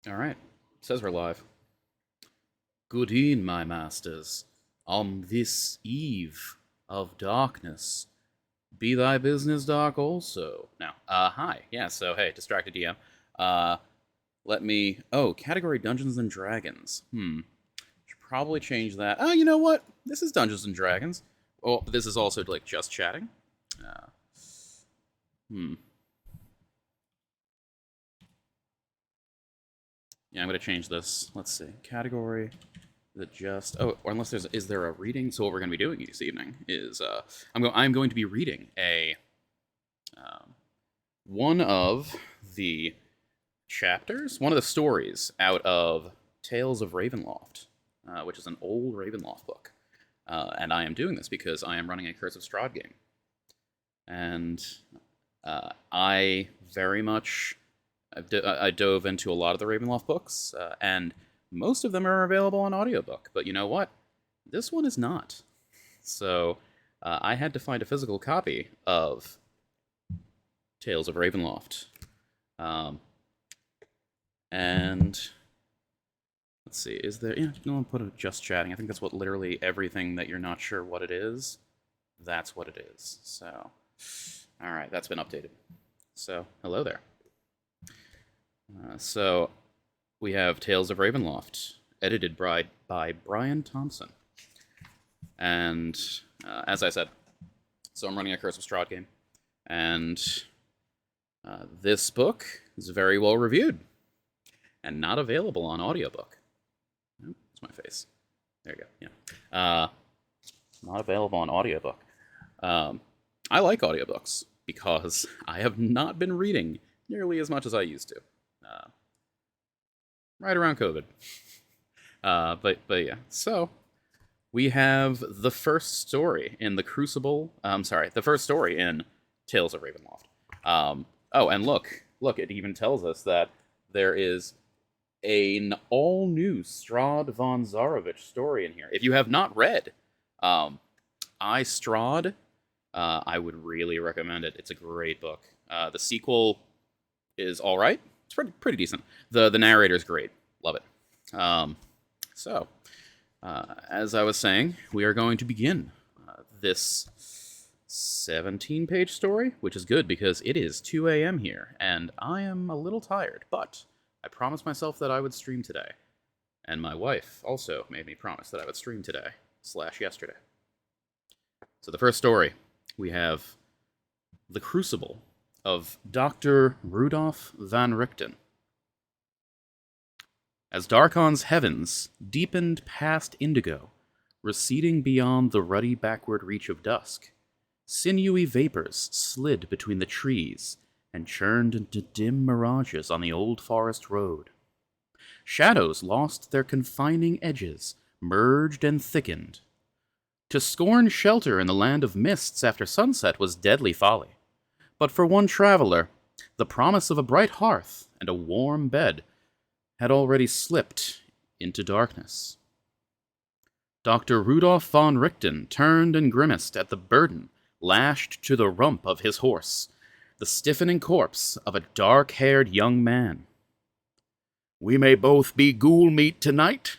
All right. Says we're live. Good e'en, my masters. On this eve of darkness, be thy business dark also. Now, hi. Yeah, so, hey, distracted DM. Uh, let me. Oh, category Dungeons and Dragons. Should probably change that. Oh, you know what? This is Dungeons and Dragons. Oh, this is also, like, just chatting. Uh, hmm. Yeah, I'm gonna change this. Let's see. Category that just or unless is there a reading? So what we're going to be doing this evening is I'm going to be reading a um, one of the chapters, one of the stories out of Tales of Ravenloft, which is an old Ravenloft book, and I am doing this because I am running a Curse of Strahd game, and I very much I dove into a lot of the Ravenloft books, and most of them are available on audiobook. But you know what? This one is not. So I had to find a physical copy of Tales of Ravenloft. Um, and let's see, is there? Yeah, no one put a just chatting. I think that's what literally everything that you're not sure what it is. That's what it is. So, all right, that's been updated. So, hello there. So, we have Tales of Ravenloft, edited by Brian Thompson. And as I said, so I'm running a Curse of Strahd game. And this book is very well reviewed and not available on audiobook. Oh, that's my face. There you go. Yeah. Not available on audiobook. I like audiobooks because I have not been reading nearly as much as I used to. Right around COVID. But yeah. So we have the first story in the Crucible. The first story in Tales of Ravenloft. Oh, and look, it even tells us that there is an all-new Strahd von Zarovich story in here. If you have not read I, Strahd, I would really recommend it. It's a great book. The sequel is all right. It's pretty decent. The narrator's great. Love it. So, as I was saying, we are going to begin this 17-page story, which is good because it is 2 a.m. here, and I am a little tired, but I promised myself that I would stream today. And my wife also made me promise that I would stream today, / yesterday. So the first story, we have The Crucible of Dr. Rudolph van Richten. As Darkon's heavens deepened past indigo, receding beyond the ruddy backward reach of dusk, sinewy vapors slid between the trees and churned into dim mirages on the old forest road. Shadows lost their confining edges, merged and thickened. To scorn shelter in the land of mists after sunset was deadly folly. But for one traveler, the promise of a bright hearth and a warm bed had already slipped into darkness. Dr. Rudolph von Richten turned and grimaced at the burden lashed to the rump of his horse, the stiffening corpse of a dark-haired young man. "We may both be ghoul meat tonight,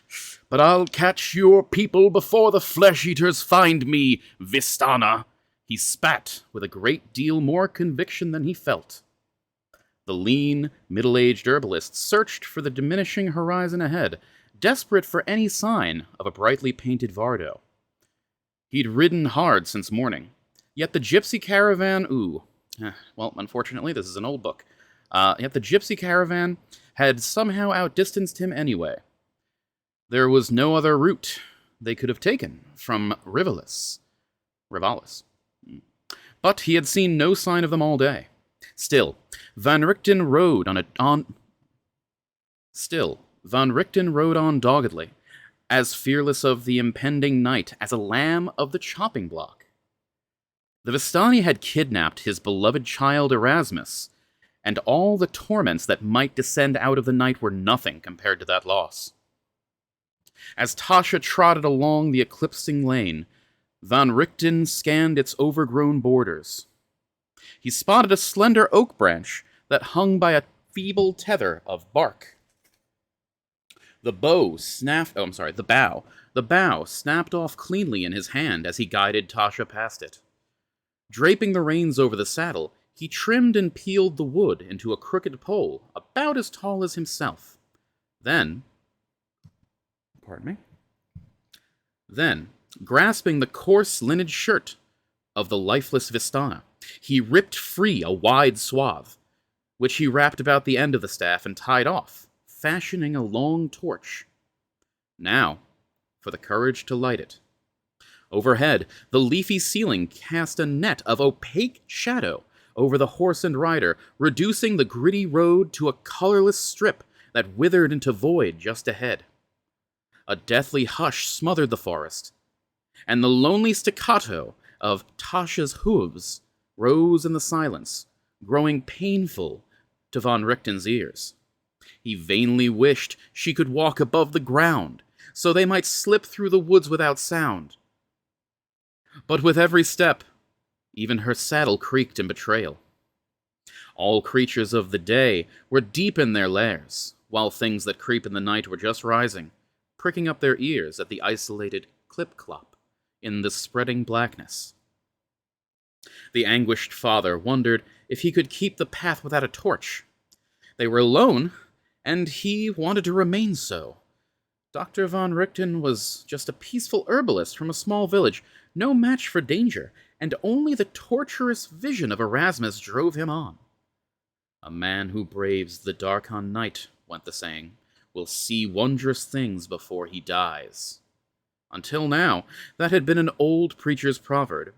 but I'll catch your people before the flesh-eaters find me, Vistana," he spat with a great deal more conviction than he felt. The lean, middle-aged herbalist searched for the diminishing horizon ahead, desperate for any sign of a brightly painted Vardo. He'd ridden hard since morning, yet the gypsy caravan, well, unfortunately, this is an old book. Yet the gypsy caravan had somehow outdistanced him anyway. There was no other route they could have taken from Rivalis. But he had seen no sign of them all day. Still, Van Richten rode on doggedly, as fearless of the impending night as a lamb of the chopping block. The Vistani had kidnapped his beloved child Erasmus, and all the torments that might descend out of the night were nothing compared to that loss. As Tasha trotted along the eclipsing lane, Van Richten scanned its overgrown borders. He spotted a slender oak branch that hung by a feeble tether of bark. The bow snapped. Oh, I'm sorry. The bow. The bow snapped off cleanly in his hand as he guided Tasha past it. Draping the reins over the saddle, he trimmed and peeled the wood into a crooked pole about as tall as himself. Then, Then, grasping the coarse linen shirt of the lifeless Vistana, he ripped free a wide swath, which he wrapped about the end of the staff and tied off, fashioning a long torch. Now, for the courage to light it. Overhead, the leafy ceiling cast a net of opaque shadow over the horse and rider, reducing the gritty road to a colorless strip that withered into void just ahead. A deathly hush smothered the forest, and the lonely staccato of Tasha's hooves rose in the silence, growing painful to von Richten's ears. He vainly wished she could walk above the ground, so they might slip through the woods without sound. But with every step, even her saddle creaked in betrayal. All creatures of the day were deep in their lairs, while things that creep in the night were just rising, pricking up their ears at the isolated clip-clop in the spreading blackness. The anguished father wondered if he could keep the path without a torch. They were alone, and he wanted to remain so. Dr. von Richten was just a peaceful herbalist from a small village, no match for danger, and only the torturous vision of Erasmus drove him on. A man who braves the dark on night, went the saying, will see wondrous things before he dies. Until now, that had been an old preacher's proverb,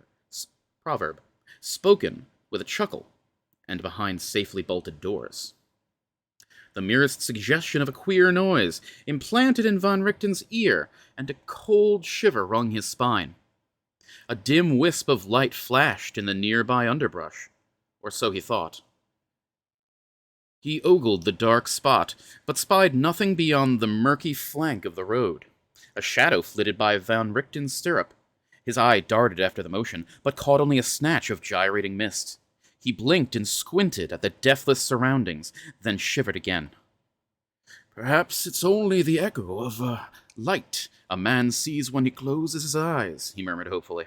spoken with a chuckle, and behind safely bolted doors. The merest suggestion of a queer noise implanted in von Richten's ear, and a cold shiver wrung his spine. A dim wisp of light flashed in the nearby underbrush, or so he thought. He ogled the dark spot, but spied nothing beyond the murky flank of the road. A shadow flitted by von Richten's stirrup. His eye darted after the motion, but caught only a snatch of gyrating mist. He blinked and squinted at the deathless surroundings, then shivered again. Perhaps it's only the echo of light a man sees when he closes his eyes, he murmured hopefully.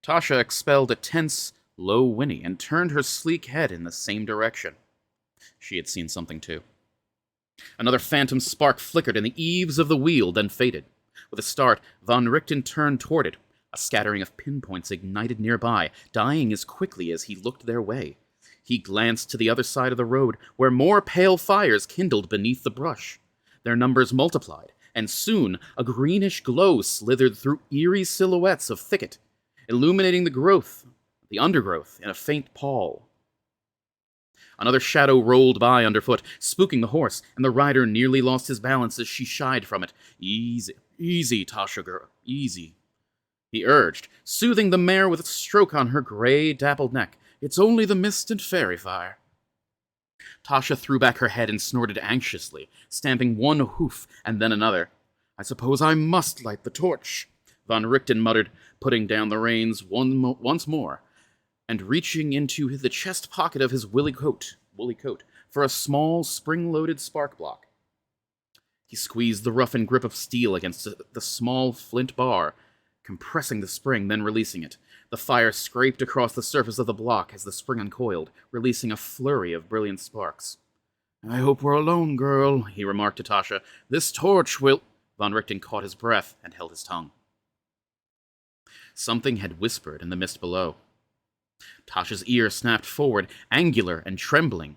Tasha expelled a tense, low whinny and turned her sleek head in the same direction. She had seen something too. Another phantom spark flickered in the eaves of the wheel, then faded. With a start, von Richten turned toward it. A scattering of pinpoints ignited nearby, dying as quickly as he looked their way. He glanced to the other side of the road, where more pale fires kindled beneath the brush. Their numbers multiplied, and soon a greenish glow slithered through eerie silhouettes of thicket, illuminating the undergrowth, in a faint pall. Another shadow rolled by underfoot, spooking the horse, and the rider nearly lost his balance as she shied from it. Easy, Tasha girl, easy, he urged, soothing the mare with a stroke on her gray, dappled neck. It's only the mist and fairy fire. Tasha threw back her head and snorted anxiously, stamping one hoof and then another. I suppose I must light the torch, von Richten muttered, putting down the reins once more, and reaching into the chest pocket of his woolly coat for a small, spring-loaded spark block. He squeezed the roughened grip of steel against the small flint bar, compressing the spring, then releasing it. The fire scraped across the surface of the block as the spring uncoiled, releasing a flurry of brilliant sparks. I hope we're alone, girl, he remarked to Tasha. This torch will... Von Richten caught his breath and held his tongue. Something had whispered in the mist below. Tasha's ear snapped forward, angular and trembling,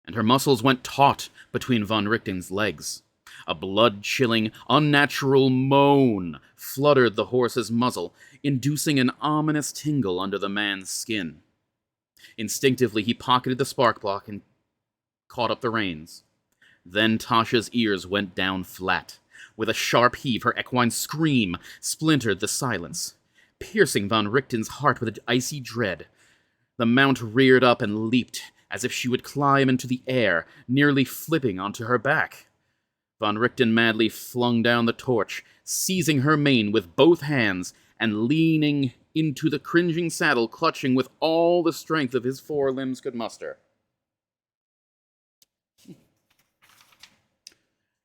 and her muscles went taut between von Richten's legs. A blood-chilling, unnatural moan fluttered the horse's muzzle, inducing an ominous tingle under the man's skin. Instinctively, he pocketed the spark block and caught up the reins. Then Tasha's ears went down flat. With a sharp heave, her equine scream splintered the silence, piercing von Richten's heart with an icy dread. The mount reared up and leaped, as if she would climb into the air, nearly flipping onto her back. Von Richten madly flung down the torch, seizing her mane with both hands, and leaning into the cringing saddle, clutching with all the strength of his 4 limbs could muster.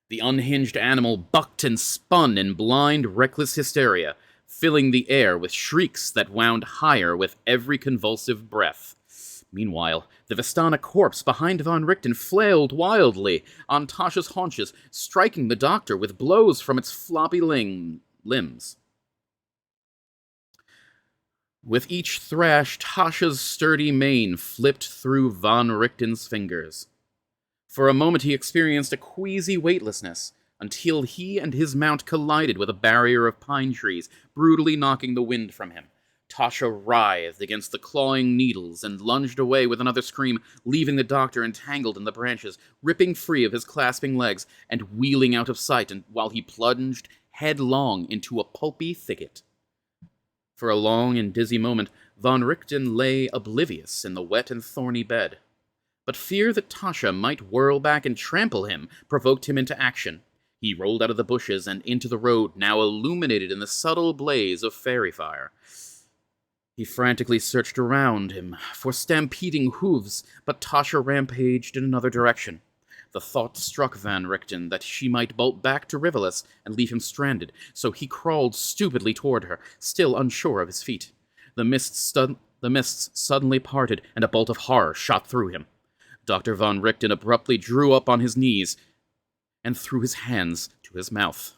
The unhinged animal bucked and spun in blind, reckless hysteria, filling the air with shrieks that wound higher with every convulsive breath. Meanwhile, the Vistana corpse behind von Richten flailed wildly on Tasha's haunches, striking the doctor with blows from its floppy limbs. With each thrash, Tasha's sturdy mane flipped through von Richten's fingers. For a moment he experienced a queasy weightlessness, until he and his mount collided with a barrier of pine trees, brutally knocking the wind from him. Tasha writhed against the clawing needles and lunged away with another scream, leaving the doctor entangled in the branches, ripping free of his clasping legs and wheeling out of sight while he plunged headlong into a pulpy thicket. For a long and dizzy moment, von Richten lay oblivious in the wet and thorny bed. But fear that Tasha might whirl back and trample him provoked him into action. He rolled out of the bushes and into the road, now illuminated in the subtle blaze of fairy fire. He frantically searched around him for stampeding hooves, but Tasha rampaged in another direction. The thought struck Van Richten that she might bolt back to Rivolus and leave him stranded, so he crawled stupidly toward her, still unsure of his feet. The mists suddenly parted, and a bolt of horror shot through him. Dr. Von Richten abruptly drew up on his knees and threw his hands to his mouth.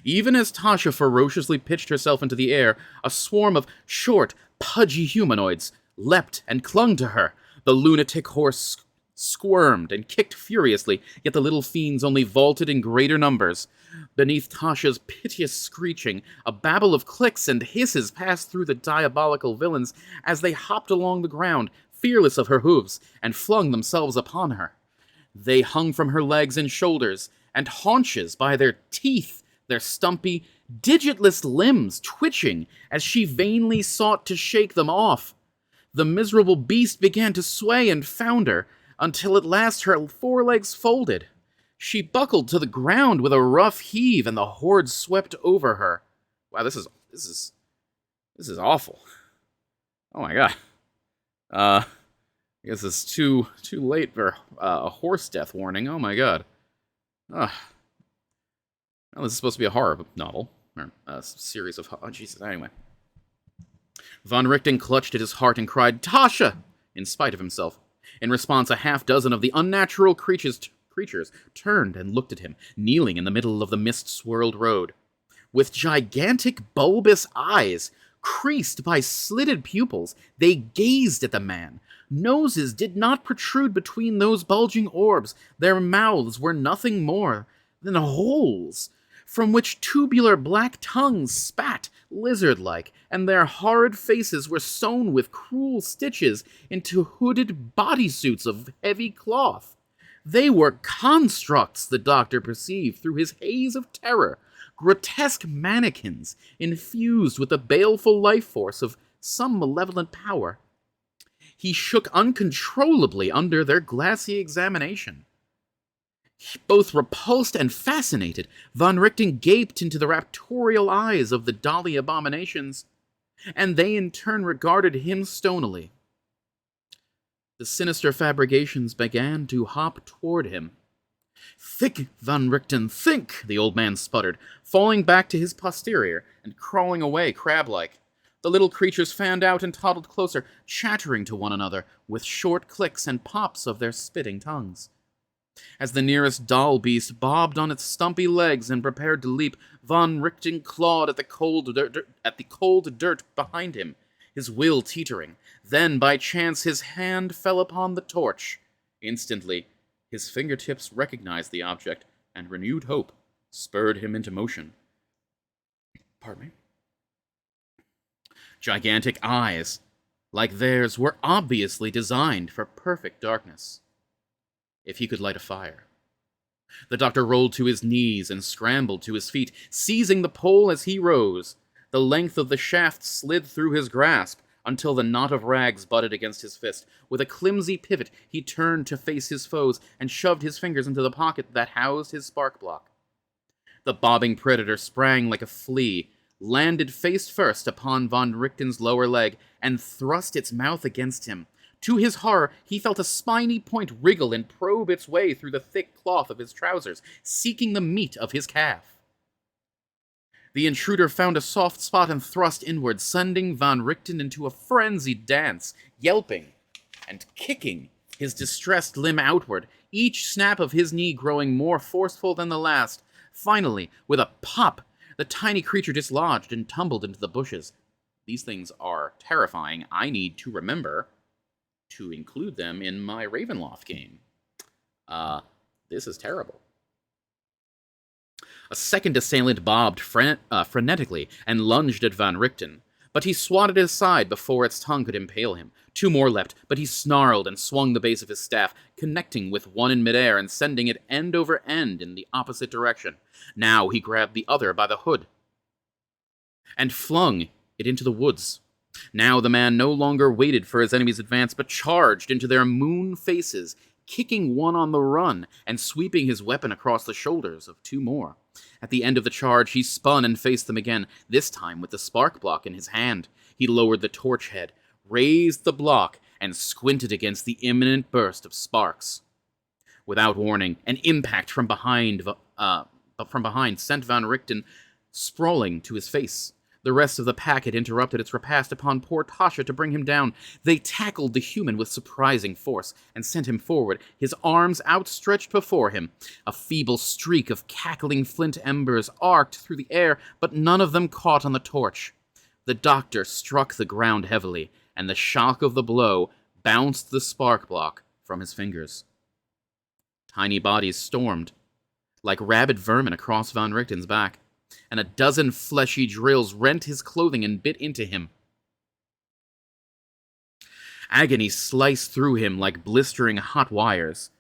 Even as Tasha ferociously pitched herself into the air, a swarm of short, pudgy humanoids leapt and clung to her. The lunatic horse squirmed and kicked furiously, yet the little fiends only vaulted in greater numbers. Beneath Tasha's piteous screeching, a babble of clicks and hisses passed through the diabolical villains as they hopped along the ground, fearless of her hooves, and flung themselves upon her. They hung from her legs and shoulders, and haunches by their teeth, their stumpy, digitless limbs twitching as she vainly sought to shake them off. The miserable beast began to sway and founder, until at last her forelegs folded. She buckled to the ground with a rough heave, and the horde swept over her. Wow, this is awful. Oh my god. I guess it's too late for a horse death warning. Oh my god. Well, this is supposed to be a horror novel, or a series of... Oh, Jesus, anyway. Von Richten clutched at his heart and cried, "Tasha!" in spite of himself. In response, a half-dozen of the unnatural creatures turned and looked at him, kneeling in the middle of the mist-swirled road. With gigantic bulbous eyes, creased by slitted pupils, they gazed at the man. Noses did not protrude between those bulging orbs. Their mouths were nothing more than holes, from which tubular black tongues spat, lizard-like, and their horrid faces were sewn with cruel stitches into hooded bodysuits of heavy cloth. They were constructs, the doctor perceived through his haze of terror, grotesque mannequins infused with the baleful life force of some malevolent power. He shook uncontrollably under their glassy examination. Both repulsed and fascinated, Von Richten gaped into the raptorial eyes of the dolly abominations, and they in turn regarded him stonily. The sinister fabrications began to hop toward him. "Think, Von Richten, think," the old man sputtered, falling back to his posterior and crawling away crab-like. The little creatures fanned out and toddled closer, chattering to one another, with short clicks and pops of their spitting tongues. As the nearest doll beast bobbed on its stumpy legs and prepared to leap, Von Richten clawed at the cold dirt behind him, his will teetering. Then, by chance, his hand fell upon the torch. Instantly, his fingertips recognized the object, and renewed hope spurred him into motion. Pardon me. Gigantic eyes, like theirs, were obviously designed for perfect darkness. If he could light a fire. The doctor rolled to his knees and scrambled to his feet, seizing the pole as he rose. The length of the shaft slid through his grasp until the knot of rags butted against his fist. With a clumsy pivot, he turned to face his foes and shoved his fingers into the pocket that housed his spark block. The bobbing predator sprang like a flea, landed face first upon Von Richten's lower leg, and thrust its mouth against him. To his horror, he felt a spiny point wriggle and probe its way through the thick cloth of his trousers, seeking the meat of his calf. The intruder found a soft spot and thrust inward, sending Von Richten into a frenzied dance, yelping and kicking his distressed limb outward, each snap of his knee growing more forceful than the last. Finally, with a pop, the tiny creature dislodged and tumbled into the bushes. These things are terrifying. I need to remember to include them in my Ravenloft game. This is terrible. A second assailant bobbed frenetically and lunged at Von Richten, but he swatted it aside before its tongue could impale him. Two more leapt, but he snarled and swung the base of his staff, connecting with one in midair and sending it end over end in the opposite direction. Now he grabbed the other by the hood and flung it into the woods. Now the man no longer waited for his enemy's advance, but charged into their moon faces, kicking one on the run and sweeping his weapon across the shoulders of two more. At the end of the charge, he spun and faced them again, this time with the spark block in his hand. He lowered the torch head, raised the block, and squinted against the imminent burst of sparks. Without warning, an impact from behind sent Von Richten sprawling to his face. The rest of the pack had interrupted its repast upon poor Tasha to bring him down. They tackled the human with surprising force and sent him forward, his arms outstretched before him. A feeble streak of cackling flint embers arced through the air, but none of them caught on the torch. The doctor struck the ground heavily, and the shock of the blow bounced the spark block from his fingers. Tiny bodies stormed, like rabid vermin across Von Richten's back, and a dozen fleshy drills rent his clothing and bit into him. Agony sliced through him like blistering hot wires,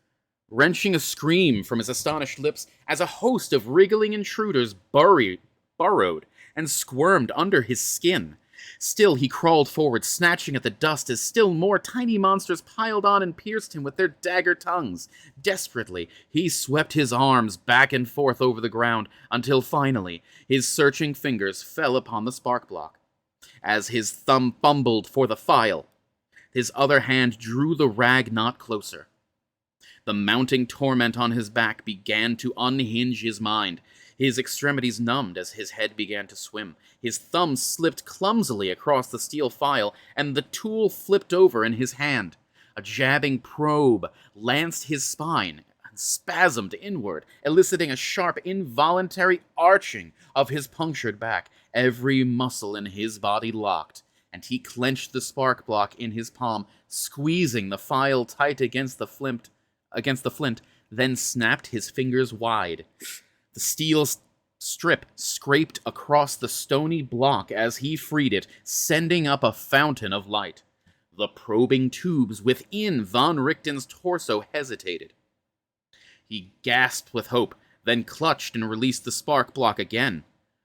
wrenching a scream from his astonished lips as a host of wriggling intruders burrowed and squirmed under his skin. Still he crawled forward, snatching at the dust as still more tiny monsters piled on and pierced him with their dagger tongues. Desperately, he swept his arms back and forth over the ground until finally his searching fingers fell upon the spark block. As his thumb fumbled for the file, his other hand drew the rag knot closer. The mounting torment on his back began to unhinge his mind. His extremities numbed as his head began to swim. His thumb slipped clumsily across the steel file, and the tool flipped over in his hand. A jabbing probe lanced his spine and spasmed inward, eliciting a sharp, involuntary arching of his punctured back. Every muscle in his body locked, and he clenched the spark block in his palm, squeezing the file tight against the flint, then snapped his fingers wide. The steel strip scraped across the stony block as he freed it, sending up a fountain of light. The probing tubes within Von Richten's torso hesitated. He gasped with hope, then clutched and released the spark block again.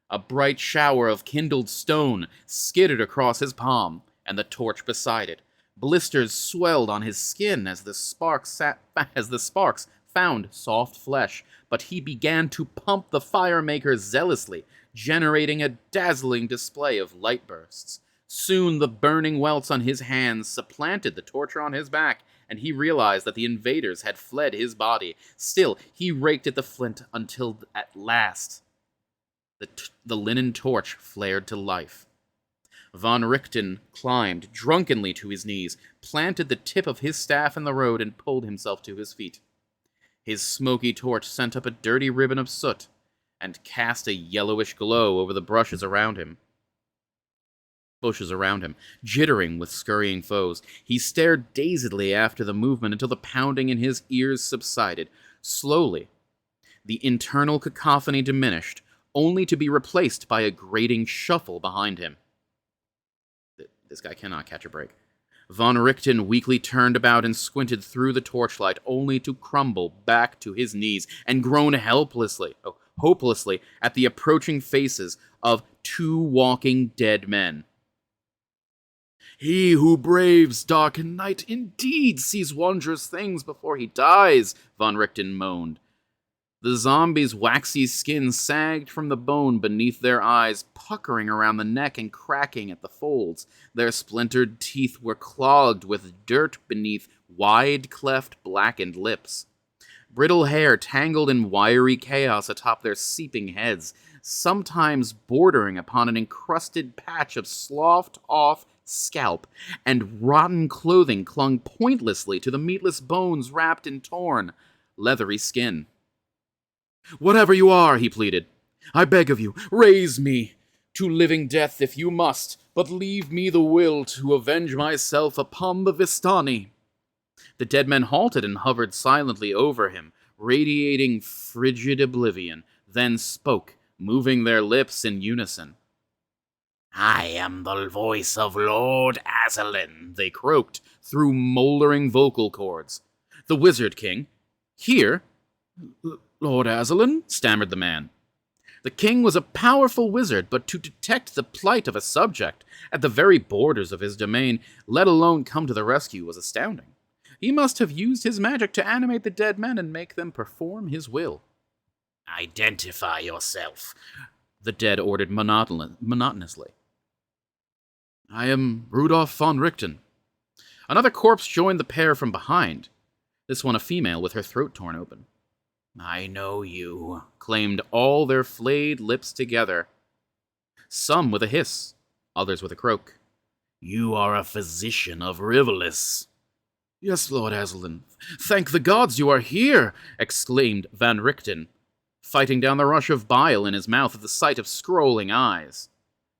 A bright shower of kindled stone skidded across his palm, and the torch beside it. Blisters swelled on his skin as the sparks found soft flesh, but he began to pump the firemaker zealously, generating a dazzling display of light bursts. Soon the burning welts on his hands supplanted the torture on his back, and he realized that the invaders had fled his body. Still, he raked at the flint until at last the linen torch flared to life. Von Richten climbed drunkenly to his knees, planted the tip of his staff in the road, and pulled himself to his feet. His smoky torch sent up a dirty ribbon of soot and cast a yellowish glow over the bushes around him, jittering with scurrying foes. He stared dazedly after the movement until the pounding in his ears subsided. Slowly, the internal cacophony diminished, only to be replaced by a grating shuffle behind him. This guy cannot catch a break. Von Richten weakly turned about and squinted through the torchlight, only to crumble back to his knees and groan hopelessly at the approaching faces of two walking dead men. "He who braves dark night indeed sees wondrous things before he dies," Von Richten moaned. The zombies' waxy skin sagged from the bone beneath their eyes, puckering around the neck and cracking at the folds. Their splintered teeth were clogged with dirt beneath wide-cleft, blackened lips. Brittle hair tangled in wiry chaos atop their seeping heads, sometimes bordering upon an encrusted patch of sloughed-off scalp, and rotten clothing clung pointlessly to the meatless bones wrapped in torn, leathery skin. "Whatever you are," he pleaded, "I beg of you, raise me to living death if you must, but leave me the will to avenge myself upon the Vistani." The dead men halted and hovered silently over him, radiating frigid oblivion, then spoke, moving their lips in unison. "I am the voice of Lord Aslan," they croaked through moldering vocal cords. "The Wizard King? Here? Lord Aslan?" stammered the man. The king was a powerful wizard, but to detect the plight of a subject at the very borders of his domain, let alone come to the rescue, was astounding. He must have used his magic to animate the dead men and make them perform his will. "Identify yourself," the dead ordered monotonously. "I am Rudolph von Richten." Another corpse joined the pair from behind, this one a female with her throat torn open. "I know you," claimed all their flayed lips together. Some with a hiss, others with a croak. "You are a physician of Rivelis." "Yes, Lord Aslan. Thank the gods you are here!" exclaimed Van Richten, fighting down the rush of bile in his mouth at the sight of scrolling eyes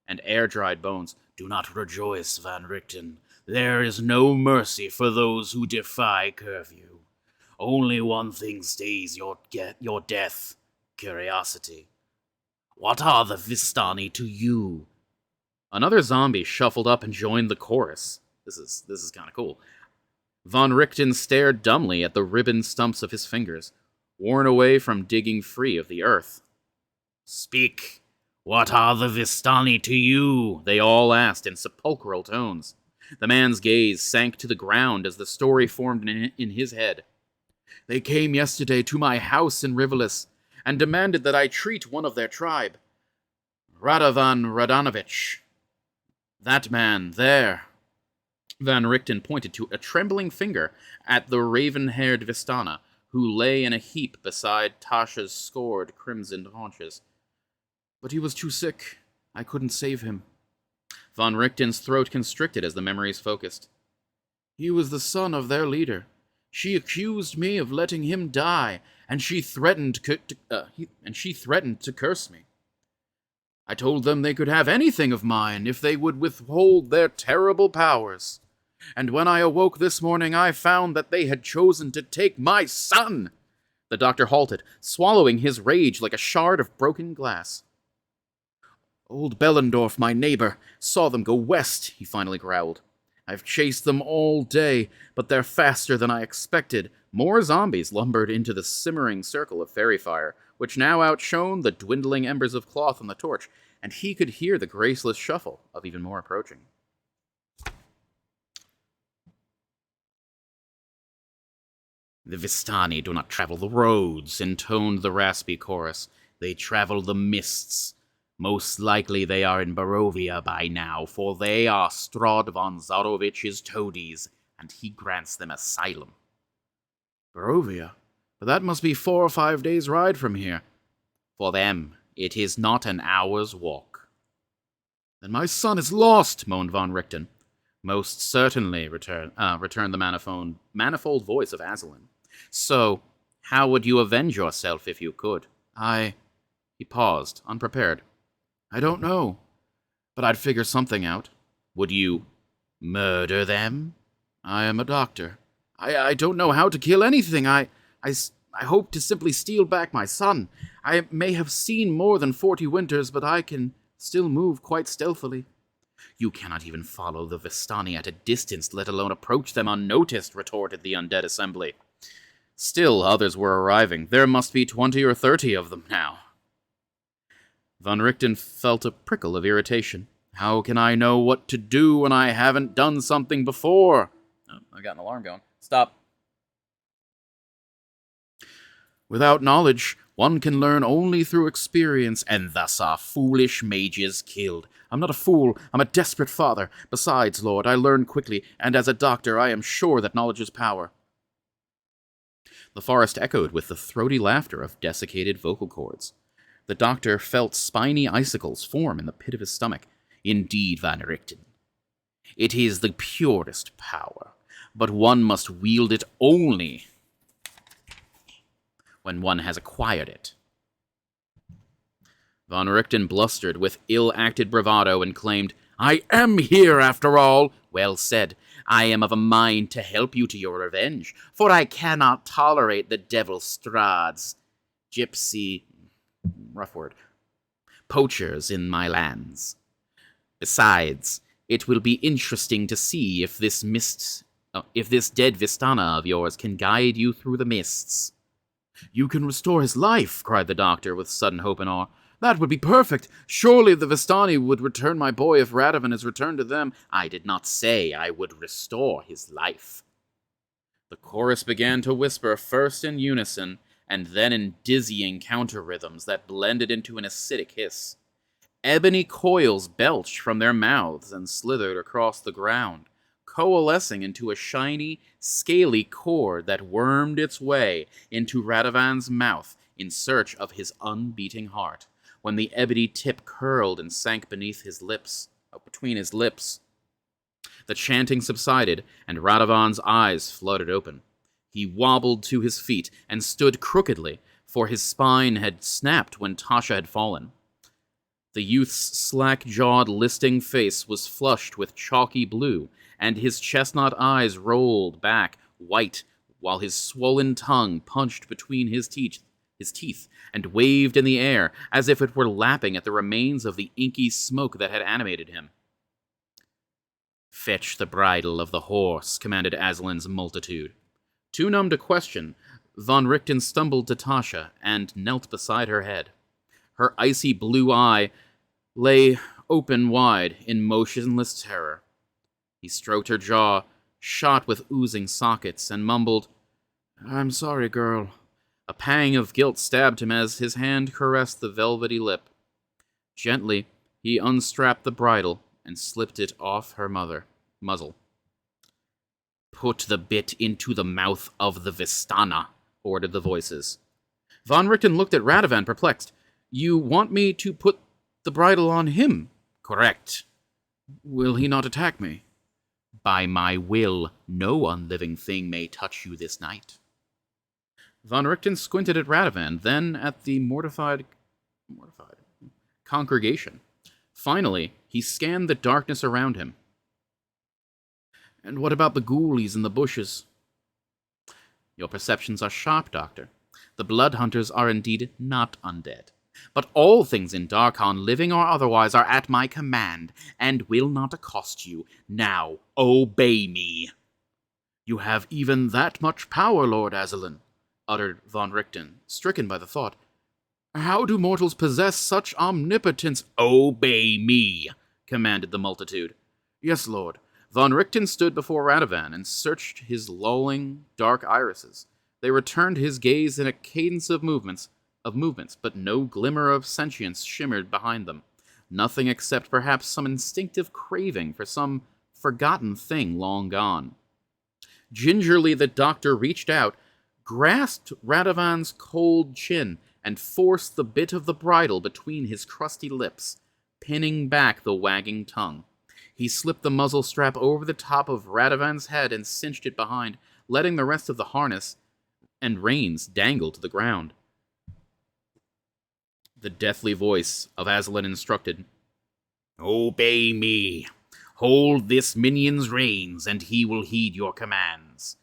and air-dried bones. "Do not rejoice, Van Richten. There is no mercy for those who defy curfew. Only one thing stays your death: curiosity. What are the Vistani to you?" Another zombie shuffled up and joined the chorus. This is kind of cool. Von Richten stared dumbly at the ribbon stumps of his fingers, worn away from digging free of the earth. "Speak! What are the Vistani to you?" they all asked in sepulchral tones. The man's gaze sank to the ground as the story formed in his head. "They came yesterday to my house in Rivelis and demanded that I treat one of their tribe, Radovan Radonovich. That man, there." Van Richten pointed to a trembling finger at the raven-haired Vistana, who lay in a heap beside Tasha's scored, crimsoned haunches. "But he was too sick. I couldn't save him." Von Richten's throat constricted as the memories focused. "He was the son of their leader. She accused me of letting him die, and she threatened to curse me. I told them they could have anything of mine if they would withhold their terrible powers. And when I awoke this morning, I found that they had chosen to take my son." The doctor halted, swallowing his rage like a shard of broken glass. "Old Bellendorf, my neighbor, saw them go west," he finally growled. "I've chased them all day, but they're faster than I expected." More zombies lumbered into the simmering circle of fairy fire, which now outshone the dwindling embers of cloth on the torch, and he could hear the graceless shuffle of even more approaching. "The Vistani do not travel the roads," intoned the raspy chorus. "They travel the mists. Most likely they are in Barovia by now, for they are Strahd von Zarovich's toadies, and he grants them asylum." "Barovia? But that must be 4 or 5 days' ride from here." "For them, it is not an hour's walk." "Then my son is lost," moaned von Richten. "Most certainly," returned the manifold voice of Aslan. "So, how would you avenge yourself if you could?" He paused, unprepared. "I don't know, but I'd figure something out." "Would you murder them?" "I am a doctor. I don't know how to kill anything. I hope to simply steal back my son. I may have seen more than 40 winters, but I can still move quite stealthily." "You cannot even follow the Vistani at a distance, let alone approach them unnoticed," retorted the undead assembly. Still others were arriving. There must be 20 or 30 of them now. Von Richten felt a prickle of irritation. "How can I know what to do when I haven't done something before?" Oh, I got an alarm going. Stop. Without knowledge, one can learn only through experience, and thus are foolish mages killed. I'm not a fool, I'm a desperate father. Besides, Lord, I learn quickly, and as a doctor I am sure that knowledge is power. The forest echoed with the throaty laughter of desiccated vocal cords. The doctor felt spiny icicles form in the pit of his stomach. Indeed, Van Richten, it is the purest power, but one must wield it only when one has acquired it. Von Richten blustered with ill-acted bravado and claimed, I am here, after all. Well said. I am of a mind to help you to your revenge, for I cannot tolerate the devil strads, gypsy, rough word, poachers in my lands. Besides, it will be interesting to see if this dead Vistana of yours can guide you through the mists. You can restore his life, cried the doctor with sudden hope and awe. That would be perfect. Surely the Vistani would return my boy if Radovan is returned to them. I did not say I would restore his life. The chorus began to whisper, first in unison, and then in dizzying counter-rhythms that blended into an acidic hiss. Ebony coils belched from their mouths and slithered across the ground, coalescing into a shiny, scaly cord that wormed its way into Radovan's mouth in search of his unbeating heart. When the ebony tip curled and sank beneath his lips, between his lips, the chanting subsided, and Radovan's eyes fluttered open. He wobbled to his feet and stood crookedly, for his spine had snapped when Tasha had fallen. The youth's slack-jawed, listing face was flushed with chalky blue, and his chestnut eyes rolled back, white, while his swollen tongue punched between his teeth, and waved in the air as if it were lapping at the remains of the inky smoke that had animated him. Fetch the bridle of the horse, commanded Aslan's multitude. Too numb to question, Von Richten stumbled to Tasha and knelt beside her head. Her icy blue eye lay open wide in motionless terror. He stroked her jaw, shot with oozing sockets, and mumbled, I'm sorry, girl. A pang of guilt stabbed him as his hand caressed the velvety lip. Gently, he unstrapped the bridle and slipped it off her muzzle. Put the bit into the mouth of the Vistana, ordered the voices. Von Richten looked at Radovan, perplexed. You want me to put the bridle on him? Correct. Will he not attack me? By my will, no unliving thing may touch you this night. Von Richten squinted at Radovan, then at the mortified congregation. Finally, he scanned the darkness around him. And what about the ghoulies in the bushes? Your perceptions are sharp, Doctor. The blood hunters are indeed not undead. But all things in Darkon, living or otherwise, are at my command, and will not accost you. Now, obey me. You have even that much power, Lord Aslan, uttered Von Richten, stricken by the thought. How do mortals possess such omnipotence? Obey me, commanded the multitude. Yes, Lord. Von Richten stood before Radovan and searched his lolling, dark irises. They returned his gaze in a cadence of movements, but no glimmer of sentience shimmered behind them. Nothing except perhaps some instinctive craving for some forgotten thing long gone. Gingerly, the doctor reached out, grasped Radovan's cold chin, and forced the bit of the bridle between his crusty lips, pinning back the wagging tongue. He slipped the muzzle strap over the top of Radovan's head and cinched it behind, letting the rest of the harness and reins dangle to the ground. The deathly voice of Aslan instructed, Obey me. Hold this minion's reins, and he will heed your commands.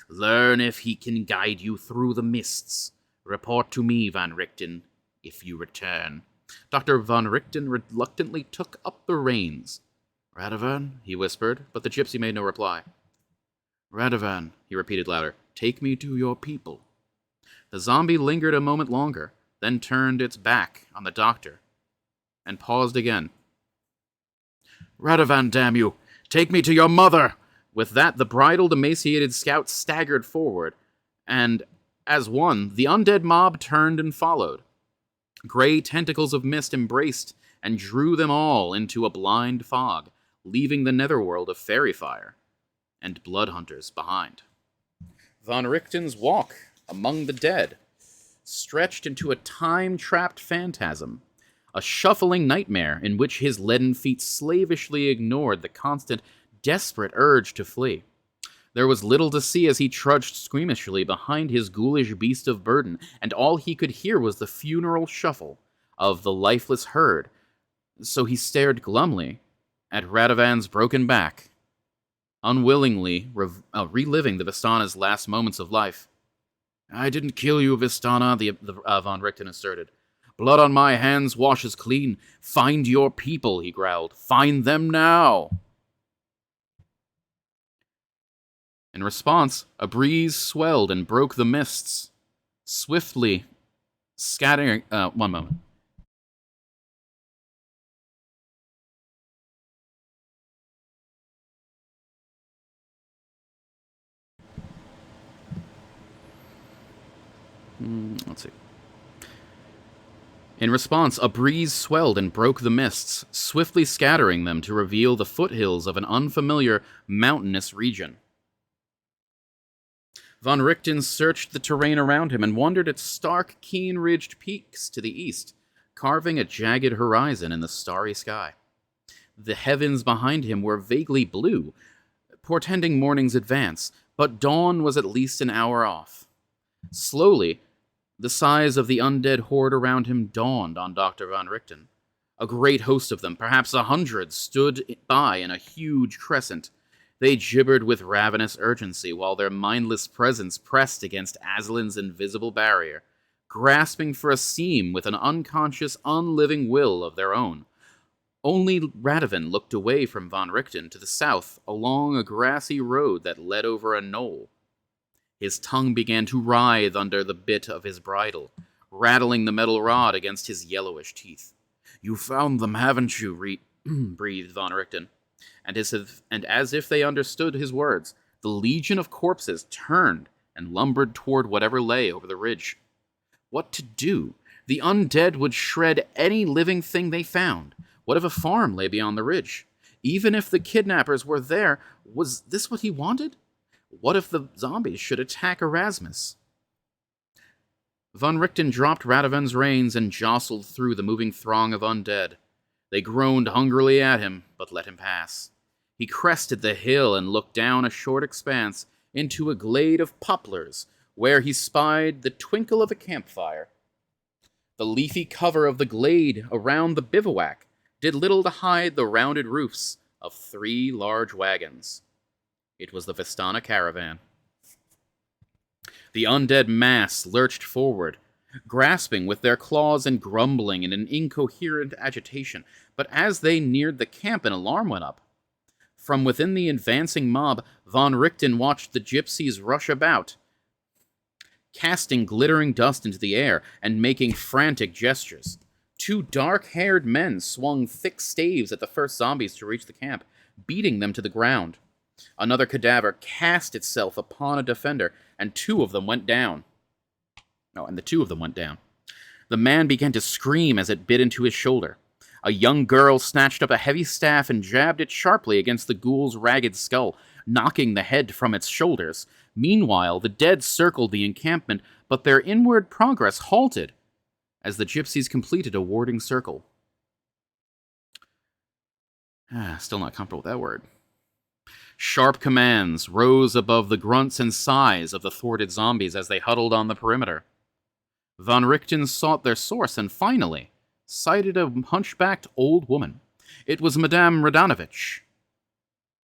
Learn if he can guide you through the mists. Report to me, Van Richten, if you return. Dr. Von Richten reluctantly took up the reins. Radovan, he whispered, but the gypsy made no reply. Radovan, he repeated louder, take me to your people. The zombie lingered a moment longer, then turned its back on the doctor, and paused again. Radovan, damn you! Take me to your mother! With that, the bridled, emaciated scout staggered forward, and As one, the undead mob turned and followed. Gray tentacles of mist embraced and drew them all into a blind fog, leaving the netherworld of fairy fire and blood hunters behind. Von Richten's walk among the dead stretched into a time-trapped phantasm, a shuffling nightmare in which his leaden feet slavishly ignored the constant, desperate urge to flee. There was little to see as he trudged squeamishly behind his ghoulish beast of burden, and all he could hear was the funeral shuffle of the lifeless herd, so he stared glumly at Radovan's broken back, unwillingly reliving the Vistana's last moments of life. "I didn't kill you, Vistana," the Von Richten asserted. "Blood on my hands washes clean. Find your people," he growled. "Find them now." In response, a breeze swelled and broke the mists, swiftly scattering... one moment. Let's see. In response, a breeze swelled and broke the mists, swiftly scattering them to reveal the foothills of an unfamiliar, mountainous region. Von Richten searched the terrain around him and wondered at stark, keen-ridged peaks to the east, carving a jagged horizon in the starry sky. The heavens behind him were vaguely blue, portending morning's advance, but dawn was at least an hour off. Slowly, the size of the undead horde around him dawned on Dr. Von Richten. A great host of them, perhaps 100, stood by in a huge crescent. They gibbered with ravenous urgency while their mindless presence pressed against Aslan's invisible barrier, grasping for a seam with an unconscious, unliving will of their own. Only Radovan looked away from Von Richten to the south, along a grassy road that led over a knoll. His tongue began to writhe under the bit of his bridle, rattling the metal rod against his yellowish teeth. "You found them, haven't you?" breathed Von Richten. And as if they understood his words, the legion of corpses turned and lumbered toward whatever lay over the ridge. What to do? The undead would shred any living thing they found. What if a farm lay beyond the ridge? Even if the kidnappers were there, was this what he wanted? What if the zombies should attack Erasmus? Von Richten dropped Radovan's reins and jostled through the moving throng of undead. They groaned hungrily at him, but let him pass. He crested the hill and looked down a short expanse into a glade of poplars, where he spied the twinkle of a campfire. The leafy cover of the glade around the bivouac did little to hide the rounded roofs of 3 large wagons. It was the Vistana caravan. The undead mass lurched forward, grasping with their claws and grumbling in an incoherent agitation, but as they neared the camp, an alarm went up. From within the advancing mob, Von Richten watched the gypsies rush about, casting glittering dust into the air and making frantic gestures. 2 dark-haired men swung thick staves at the first zombies to reach the camp, beating them to the ground. Another cadaver cast itself upon a defender, and 2 of them went down. The 2 of them went down. The man began to scream as it bit into his shoulder. A young girl snatched up a heavy staff and jabbed it sharply against the ghoul's ragged skull, knocking the head from its shoulders. Meanwhile, the dead circled the encampment, but their inward progress halted as the gypsies completed a warding circle. Still not comfortable with that word. Sharp commands rose above the grunts and sighs of the thwarted zombies as they huddled on the perimeter. Von Richten sought their source and finally sighted a hunchbacked old woman. It was Madame Radanovich,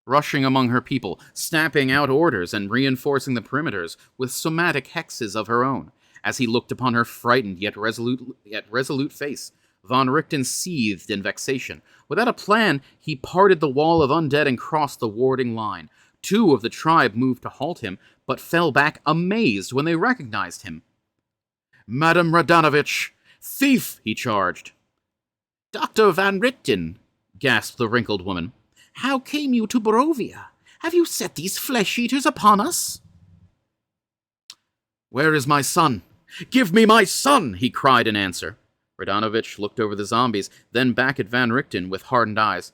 rushing among her people, snapping out orders and reinforcing the perimeters with somatic hexes of her own. As he looked upon her frightened yet resolute face, Von Richten seethed in vexation. Without a plan, he parted the wall of undead and crossed the warding line. 2 of the tribe moved to halt him, but fell back amazed when they recognized him. "Madame Radanovich! Thief!" he charged. "Dr. Von Richten," gasped the wrinkled woman. "How came you to Barovia? Have you set these flesh-eaters upon us?" Where is my son? Give me my son, he cried in answer. Radanovich looked over the zombies, then back at Van Richten with hardened eyes.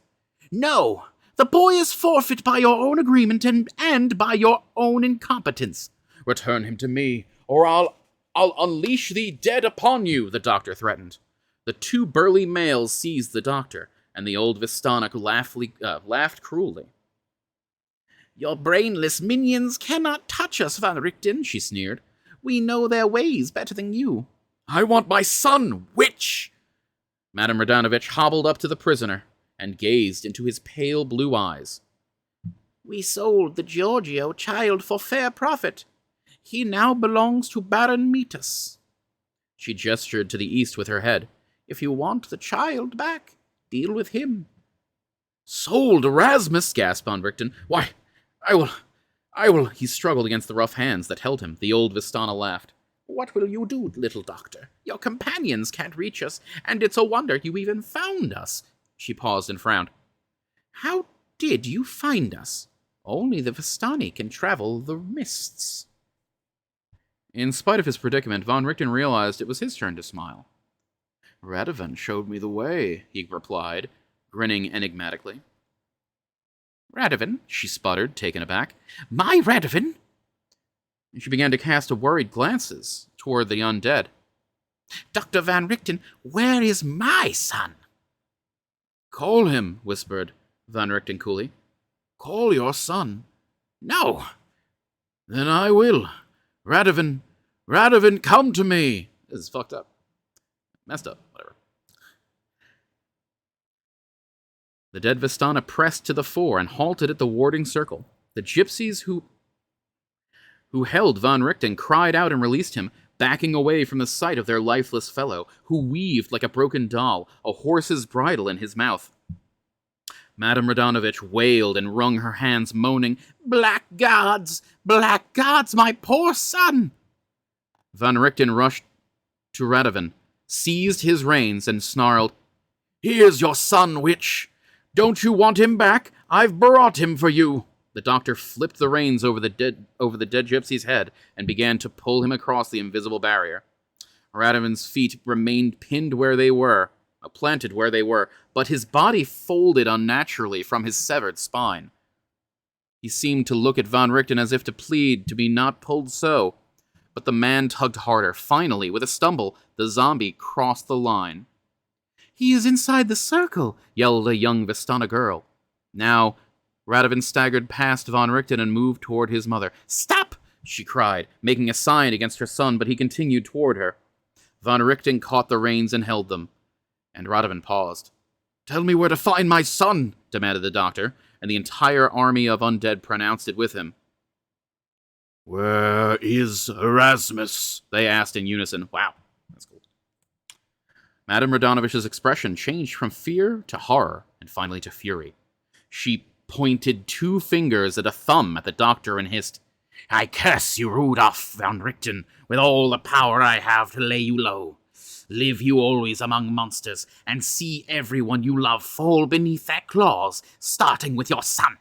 No! The boy is forfeit by your own agreement and by your own incompetence. Return him to me, or I'll unleash the dead upon you, the doctor threatened. The two burly males seized the doctor, and the old Vistana laughed cruelly. Your brainless minions cannot touch us, Van Richten, she sneered. We know their ways better than you. I want my son, witch! Madame Radanovich hobbled up to the prisoner and gazed into his pale blue eyes. We sold the Giorgio child for fair profit. He now belongs to Baron Metus. She gestured to the east with her head. If you want the child back, deal with him. Sold Erasmus, gasped Von Richten. Why, I will. He struggled against the rough hands that held him. The old Vistana laughed. What will you do, little doctor? Your companions can't reach us, and it's a wonder you even found us. She paused and frowned. How did you find us? Only the Vistani can travel the mists. In spite of his predicament, Von Richten realized it was his turn to smile. Radovan showed me the way, he replied, grinning enigmatically. Radovan, she sputtered, taken aback. My Radovan? She began to cast worried glances toward the undead. Dr. Van Richten, where is my son? Call him, whispered Van Richten coolly. Call your son. No. Then I will. Radovan, come to me. This is fucked up. Messed up, whatever. The dead Vistana pressed to the fore and halted at the warding circle. The gypsies who held Von Richten cried out and released him, backing away from the sight of their lifeless fellow, who weaved like a broken doll, a horse's bridle in his mouth. Madame Radanovich wailed and wrung her hands, moaning, Black gods, my poor son! Von Richten rushed to Radovan, seized his reins, and snarled, Here's your son, witch! Don't you want him back? I've brought him for you! The doctor flipped the reins over the dead gypsy's head and began to pull him across the invisible barrier. Radovan's feet remained planted where they were, but his body folded unnaturally from his severed spine. He seemed to look at Von Richten as if to plead to be not pulled so, but the man tugged harder. Finally, with a stumble, the zombie crossed the line. He is inside the circle, yelled a young Vistana girl. Now, Radovan staggered past Von Richten and moved toward his mother. Stop! She cried, making a sign against her son, but he continued toward her. Von Richten caught the reins and held them, and Radovan paused. Tell me where to find my son, demanded the doctor, and the entire army of undead pronounced it with him. Where is Erasmus? They asked in unison. Wow, that's cool. Madame Radanovich's expression changed from fear to horror, and finally to fury. She pointed two fingers at a thumb at the doctor and hissed, I curse you, Rudolph von Richten, with all the power I have to lay you low. Live you always among monsters, and see everyone you love fall beneath their claws, starting with your son.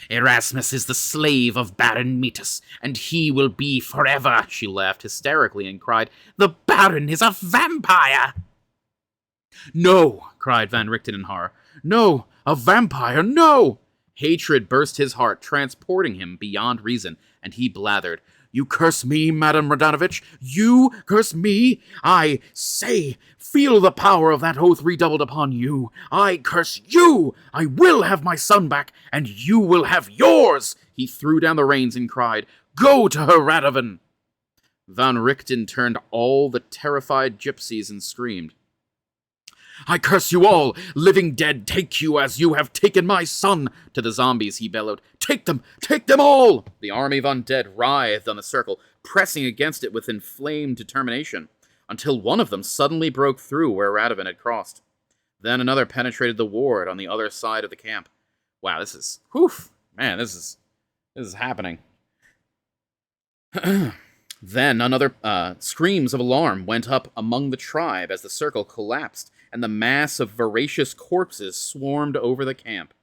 Erasmus is the slave of Baron Metus, and he will be forever, she laughed hysterically and cried, The Baron is a vampire! No, cried Van Richten in horror. No, a vampire, no! Hatred burst his heart, transporting him beyond reason, and he blathered, You curse me, Madame Radanovich? You curse me? I say, feel the power of that oath redoubled upon you. I curse you! I will have my son back, and you will have yours! He threw down the reins and cried, Go to her, Radovan! Van Richten turned all the terrified gypsies and screamed, I curse you all! Living dead, take you as you have taken my son! To the zombies, he bellowed, Take them all! The army of undead writhed on the circle, pressing against it with inflamed determination, until one of them suddenly broke through where Radovan had crossed. Then another penetrated the ward on the other side of the camp. Wow, this is happening. Then another screams of alarm went up among the tribe as the circle collapsed, and the mass of voracious corpses swarmed over the camp.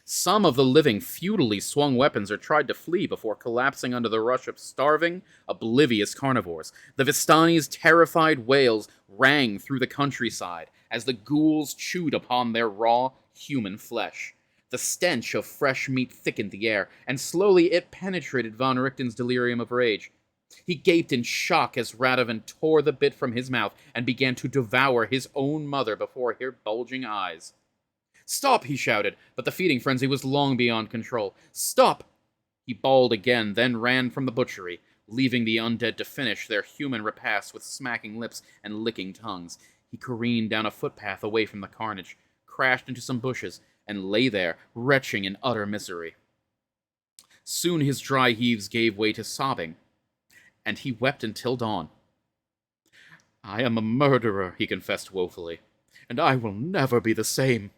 Some of the living futilely swung weapons or tried to flee before collapsing under the rush of starving, oblivious carnivores. The Vistani's terrified wails rang through the countryside as the ghouls chewed upon their raw, human flesh. The stench of fresh meat thickened the air, and slowly it penetrated von Richten's delirium of rage. He gaped in shock as Radovan tore the bit from his mouth and began to devour his own mother before her bulging eyes. "Stop!" he shouted, but the feeding frenzy was long beyond control. "Stop!" He bawled again, then ran from the butchery, leaving the undead to finish their human repast with smacking lips and licking tongues. He careened down a footpath away from the carnage, crashed into some bushes, and lay there, retching in utter misery. Soon his dry heaves gave way to sobbing, and he wept until dawn. "I am a murderer," he confessed woefully, "and I will never be the same."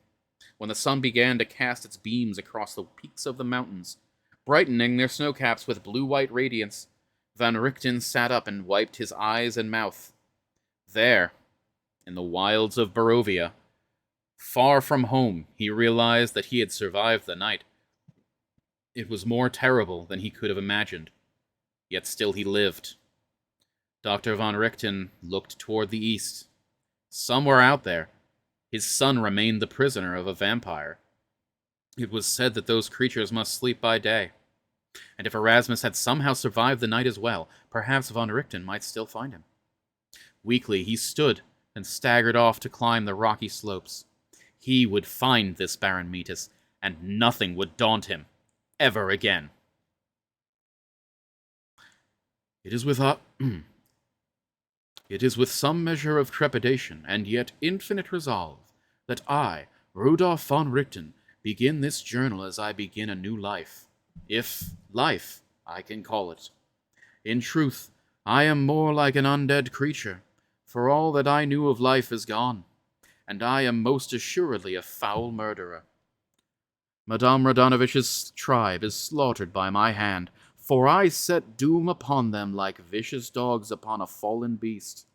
When the sun began to cast its beams across the peaks of the mountains, brightening their snowcaps with blue-white radiance, Van Richten sat up and wiped his eyes and mouth. There, in the wilds of Barovia, far from home, he realized that he had survived the night. It was more terrible than he could have imagined, yet still he lived. Dr. Van Richten looked toward the east. Somewhere out there, his son remained the prisoner of a vampire. It was said that those creatures must sleep by day, and if Erasmus had somehow survived the night as well, perhaps Van Richten might still find him. Weakly, he stood and staggered off to climb the rocky slopes. He would find this Baron Metis, and nothing would daunt him, ever again. It is with some measure of trepidation, and yet infinite resolve, that I, Rudolph von Richten, begin this journal as I begin a new life, if life I can call it. In truth, I am more like an undead creature, for all that I knew of life is gone, and I am most assuredly a foul murderer. Madame Radanovich's tribe is slaughtered by my hand, for I set doom upon them like vicious dogs upon a fallen beast.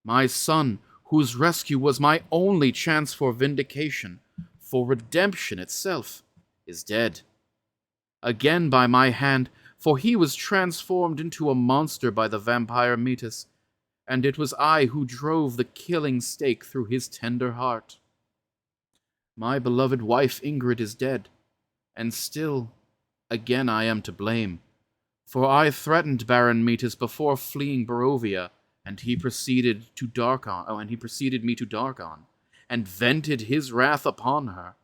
My son, whose rescue was my only chance for vindication, for redemption itself, is dead. Again by my hand, for he was transformed into a monster by the vampire Metis, and it was I who drove the killing stake through his tender heart. My beloved wife Ingrid is dead, and still, again I am to blame, for I threatened Baron Metis before fleeing Barovia, and he proceeded me to Darkon, and vented his wrath upon her.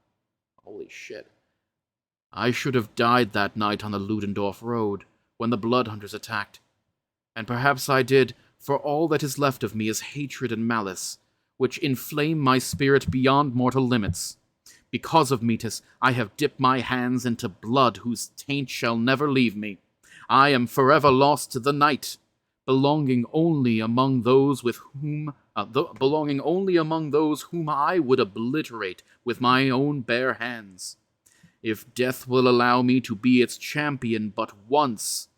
Holy shit. I should have died that night on the Ludendorff road, when the Bloodhunters attacked. And perhaps I did, for all that is left of me is hatred and malice, which inflame my spirit beyond mortal limits. Because of Metis, I have dipped my hands into blood whose taint shall never leave me. I am forever lost to the night, belonging only among those whom I would obliterate with my own bare hands. If death will allow me to be its champion but once,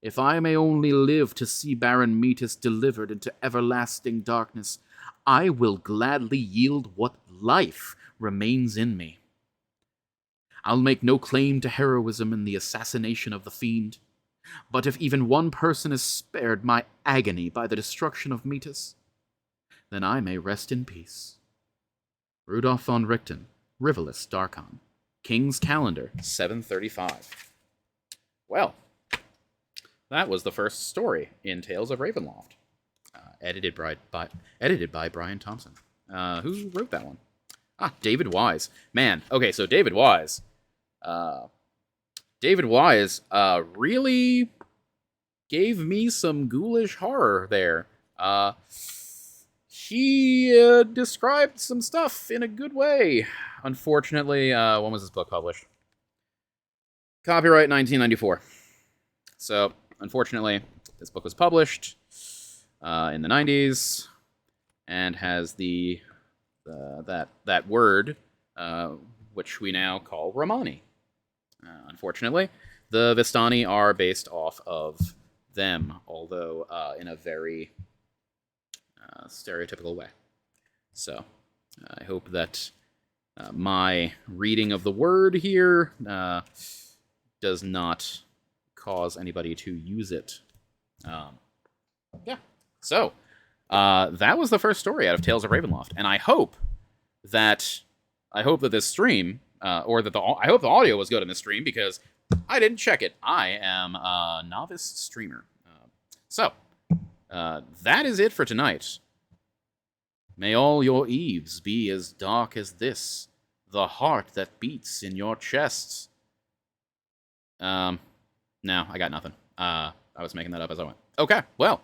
if I may only live to see Baron Metis delivered into everlasting darkness, I will gladly yield what life remains in me. I'll make no claim to heroism in the assassination of the fiend, but if even one person is spared my agony by the destruction of Metis, then I may rest in peace. Rudolph von Richten, Rivalus Darkon, King's Calendar, 735. Well, that was the first story in Tales of Ravenloft, edited by Brian Thompson. Who wrote that one? David Wise. Man, okay, so David Wise really gave me some ghoulish horror there. He described some stuff in a good way. Unfortunately, when was this book published? Copyright 1994. So, unfortunately, this book was published in the 90s and has that word, which we now call Romani. Unfortunately, the Vistani are based off of them, although in a very stereotypical way. So, I hope that My reading of the word here does not cause anybody to use it. Yeah. So, that was the first story out of Tales of Ravenloft, and I hope that this stream, I hope the audio was good in this stream, because I didn't check it. I am a novice streamer. So, that is it for tonight. May all your eves be as dark as this, the heart that beats in your chests. No, I got nothing. I was making that up as I went. Okay, well,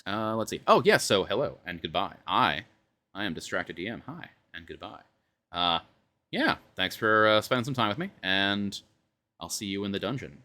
let's see. Oh, yes, so hello and goodbye. I am Distracted DM. Hi and goodbye. Yeah, thanks for spending some time with me, and I'll see you in the dungeon.